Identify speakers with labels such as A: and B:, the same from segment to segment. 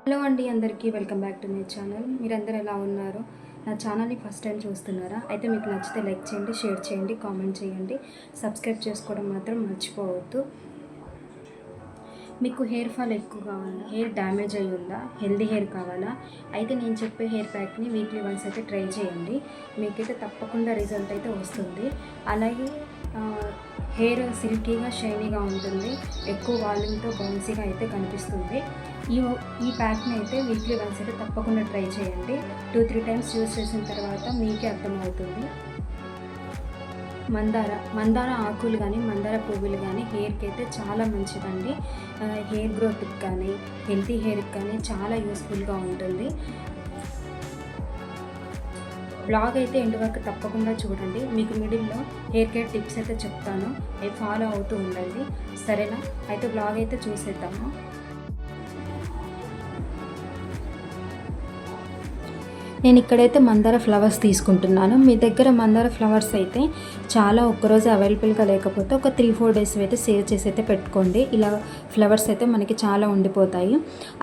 A: Hello అండి, అందరికీ welcome back to my channel. మీరందరూ ఎలా ఉన్నారు? నా ఛానల్ని ఫస్ట్ టైం చూస్తున్నారా? అయితే మీకు నచ్చితే లైక్ చేయండి, షేర్ చేయండి, కామెంట్ చేయండి, సబ్స్క్రైబ్ చేసుకోవడం మాత్రం మర్చిపోవద్దు. మీకు హెయిర్ ఫాల్ ఎక్కువ కావాలా, హెయిర్ డ్యామేజ్ అయ్యి ఉందా, హెల్దీ హెయిర్ కావాలా? అయితే నేను చెప్పే హెయిర్ ప్యాక్ని వీక్లీ వన్స్ అయితే ట్రై చేయండి. మీకైతే తప్పకుండా రిజల్ట్ అయితే వస్తుంది. అలాగే హెయిర్ సిల్కీగా షైనీగా ఉంటుంది, ఎక్కువ వాల్యూమ్తో బౌన్సీగా అయితే కనిపిస్తుంది. ఈ ఈ ప్యాక్ని అయితే వీక్లీ వన్స్ అయితే తప్పకుండా ట్రై చేయండి. 2-3 టైమ్స్ యూజ్ చేసిన తర్వాత మీకే అర్థమవుతుంది. మందార ఆకులు కానీ మందార పువ్వులు కానీ హెయిర్కి అయితే చాలా మంచిదండి. హెయిర్ గ్రోత్కి కానీ హెల్తీ హెయిర్కి కానీ చాలా యూస్ఫుల్గా ఉంటుంది. బ్లాగ్ అయితే ఎండ్ వరకు తప్పకుండా చూడండి. మీకు మిడిల్లో హెయిర్ కేర్ టిప్స్ అయితే చెప్తాను, అవి ఫాలో అవుతూ ఉండండి. సరేనా? అయితే బ్లాగ్ అయితే చూసేద్దాము. నేను ఇక్కడైతే మందార ఫ్లవర్స్ తీసుకుంటున్నాను. మీ దగ్గర మందార ఫ్లవర్స్ అయితే చాలా ఒక్కరోజు అవైలబుల్గా లేకపోతే ఒక 3-4 డేస్ అయితే సేవ్ చేసి అయితే పెట్టుకోండి. ఇలా ఫ్లవర్స్ అయితే మనకి చాలా ఉండిపోతాయి.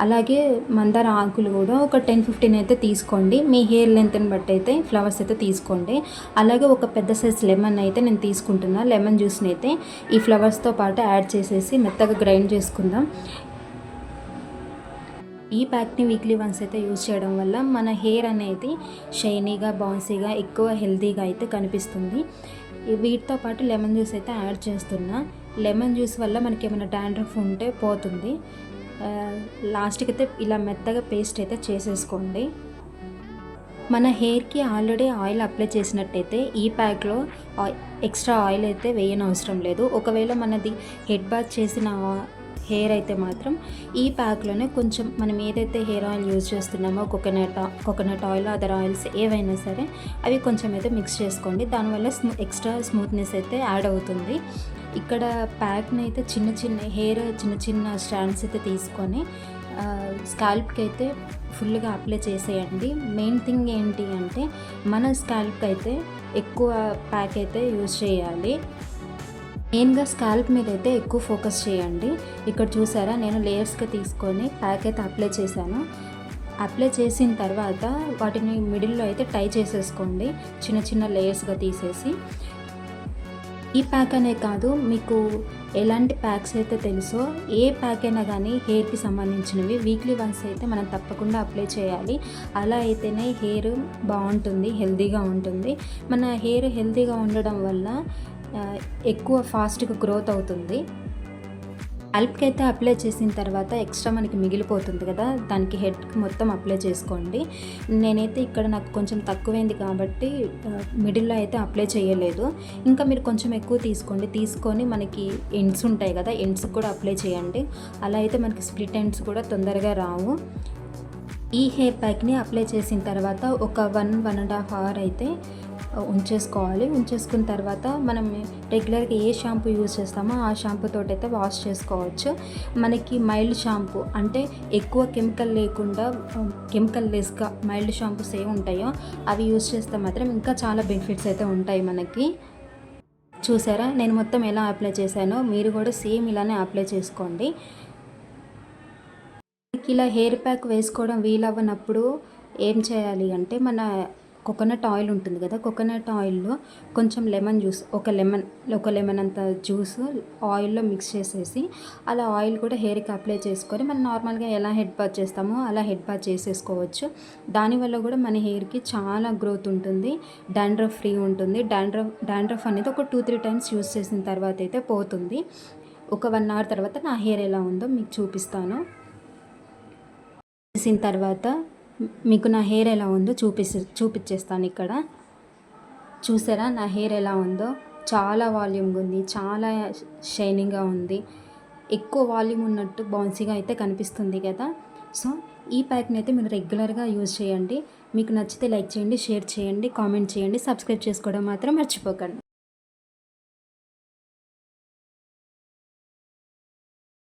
A: అలాగే మందార ఆకులు కూడా ఒక 10-15 అయితే తీసుకోండి. మీ హెయిర్ లెంత్ని బట్టి అయితే ఫ్లవర్స్ అయితే తీసుకోండి. అలాగే ఒక పెద్ద సైజ్ లెమన్ అయితే నేను తీసుకుంటున్నాను. లెమన్ జ్యూస్ని అయితే ఈ ఫ్లవర్స్తో పాటు యాడ్ చేసేసి మెత్తగా గ్రైండ్ చేసుకుందాం. ఈ ప్యాక్ని వీక్లీ వన్స్ అయితే యూజ్ చేయడం వల్ల మన హెయిర్ అనేది షైనీగా, బౌన్సీగా, ఎక్కువ హెల్తీగా అయితే కనిపిస్తుంది. వీటితో పాటు లెమన్ జ్యూస్ అయితే యాడ్ చేస్తున్నా. లెమన్ జ్యూస్ వల్ల మనకి ఏమైనా డాండ్రఫ్ ఉంటే పోతుంది. లాస్ట్కి అయితే ఇలా మెత్తగా పేస్ట్ అయితే చేసేసుకోండి. మన హెయిర్కి ఆల్రెడీ ఆయిల్ అప్లై చేసినట్టయితే ఈ ప్యాక్లో ఎక్స్ట్రా ఆయిల్ అయితే వేయనవసరం లేదు. ఒకవేళ మనది హెడ్ బాత్ చేసిన హెయిర్ అయితే మాత్రం ఈ ప్యాక్లోనే కొంచెం మనం ఏదైతే హెయిర్ ఆయిల్ యూజ్ చేస్తున్నామో కోకోనట్ ఆయిల్, అదర్ ఆయిల్స్ ఏవైనా సరే అవి కొంచెం అయితే మిక్స్ చేసుకోండి. దానివల్ల ఎక్స్ట్రా స్మూత్నెస్ అయితే యాడ్ అవుతుంది. ఇక్కడ ప్యాక్ని అయితే చిన్న చిన్న స్టాండ్స్ అయితే తీసుకొని స్కాల్ప్కి అయితే ఫుల్గా అప్లై చేసేయండి. మెయిన్ థింగ్ ఏంటి అంటే మన స్కాల్ప్కి అయితే ఎక్కువ ప్యాక్ అయితే యూజ్ చేయాలి. మెయిన్గా స్కాల్ప్ మీద అయితే ఎక్కువ ఫోకస్ చేయండి. ఇక్కడ చూసారా, నేను లేయర్స్గా తీసుకొని ప్యాక్ అయితే అప్లై చేశాను. అప్లై చేసిన తర్వాత వాటిని మిడిల్లో అయితే టై చేసేసుకోండి, చిన్న చిన్న లేయర్స్గా తీసేసి. ఈ ప్యాక్ అనే కాదు, మీకు ఎలాంటి ప్యాక్స్ అయితే తెలుసో ఏ ప్యాక్ అయినా కానీ హెయిర్కి సంబంధించినవి వీక్లీ వన్స్ అయితే మనం తప్పకుండా అప్లై చేయాలి. అలా అయితేనే హెయిర్ బాగుంటుంది, హెల్తీగా ఉంటుంది. మన హెయిర్ హెల్తీగా ఉండడం వల్ల ఎక్కువ ఫాస్ట్గా గ్రోత్ అవుతుంది. అల్ప్కి అయితే అప్లై చేసిన తర్వాత ఎక్స్ట్రా మనకి మిగిలిపోతుంది కదా, దానికి హెడ్కి మొత్తం అప్లై చేసుకోండి. నేనైతే ఇక్కడ నాకు కొంచెం తక్కువైంది కాబట్టి మిడిల్లో అయితే అప్లై చేయలేదు. ఇంకా మీరు కొంచెం ఎక్కువ తీసుకొని మనకి ఎండ్స్ ఉంటాయి కదా, ఎండ్స్కి కూడా అప్లై చేయండి. అలా అయితే మనకి స్ప్లిట్ ఎండ్స్ కూడా తొందరగా రావు. ఈ హెయిర్ ప్యాక్ని అప్లై చేసిన తర్వాత ఒక 1-1.5 అవర్ అయితే ఉంచేసుకోవాలి. ఉంచేసుకున్న తర్వాత మనం రెగ్యులర్గా ఏ షాంపూ యూజ్ చేస్తామో ఆ షాంపూతో అయితే వాష్ చేసుకోవచ్చు. మనకి మైల్డ్ షాంపూ అంటే ఎక్కువ కెమికల్ లేకుండా కెమికల్ లెస్గా మైల్డ్ షాంపూస్ ఏ ఉంటాయో అవి యూజ్ చేస్తే మాత్రం ఇంకా చాలా బెనిఫిట్స్ అయితే ఉంటాయి మనకి. చూసారా, నేను మొత్తం ఎలా అప్లై చేశానో మీరు కూడా సేమ్ ఇలానే అప్లై చేసుకోండి. ఇలా హెయిర్ ప్యాక్ వేసుకోవడం వీలవ్వనప్పుడు ఏం చేయాలి అంటే, మన కోకోనట్ ఆయిల్ ఉంటుంది కదా, కోకోనట్ ఆయిల్లో కొంచెం లెమన్ జ్యూస్, ఒక లెమన్ అంత జ్యూస్ ఆయిల్లో మిక్స్ చేసేసి అలా ఆయిల్ కూడా హెయిర్కి అప్లై చేసుకొని మనం నార్మల్గా ఎలా హెడ్ బాత్ చేస్తామో అలా హెడ్ బాత్ చేసేసుకోవచ్చు. దానివల్ల కూడా మన హెయిర్కి చాలా గ్రోత్ ఉంటుంది, డాండ్రఫ్ ఫ్రీ ఉంటుంది. డాండ్రఫ్ అనేది ఒక 2-3 టైమ్స్ యూస్ చేసిన తర్వాత అయితే పోతుంది. ఒక 1 అవర్ తర్వాత నా హెయిర్ ఎలా ఉందో మీకు చూపిస్తాను. చేసిన తర్వాత మీకు నా హెయిర్ ఎలా ఉందో చూపించేస్తాను. ఇక్కడ చూసారా నా హెయిర్ ఎలా ఉందో, చాలా వాల్యూమ్గా ఉంది, చాలా షైనింగ్గా ఉంది, ఎక్కువ వాల్యూమ్ ఉన్నట్టు బౌన్సీగా అయితే కనిపిస్తుంది కదా. సో ఈ ప్యాక్ని అయితే మీరు రెగ్యులర్గా యూజ్ చేయండి. మీకు నచ్చితే లైక్ చేయండి, షేర్ చేయండి, కామెంట్ చేయండి, సబ్స్క్రైబ్ చేసుకోవడం మాత్రం మర్చిపోకండి.